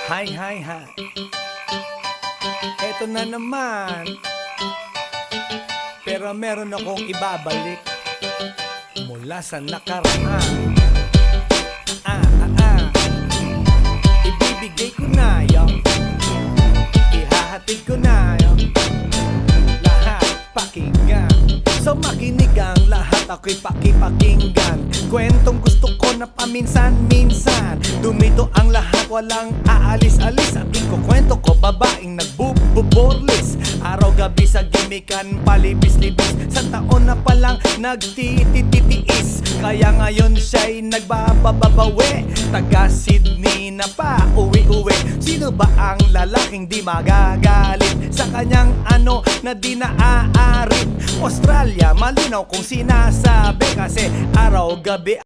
Hi, hi, hi. Eto na naman. Pero meron akong ibabalik mula sa nakaraan. Ibibigay ko na yun, ihahatid ko na yun, lahat pakinggan. So makinig ang lahat, ako'y pakipakinggan. Kwentong gusto ko na paminsan-minsan. Dumito ang lahat, walang aalis-alis. At ikukwento ko, babaeng nagbububorlis. Araw-gabi sa gimikan, palibis-libis. Sa taon na palang nagtititiis. Kaya ngayon siya'y nagbababawi. Taga Sydney na pa, uwi-uwi. Sino ba ang lalaking di magagalit sa kanyang ano na di naaarit? Australia, malinaw kung sinasabi. Kasi araw-gabi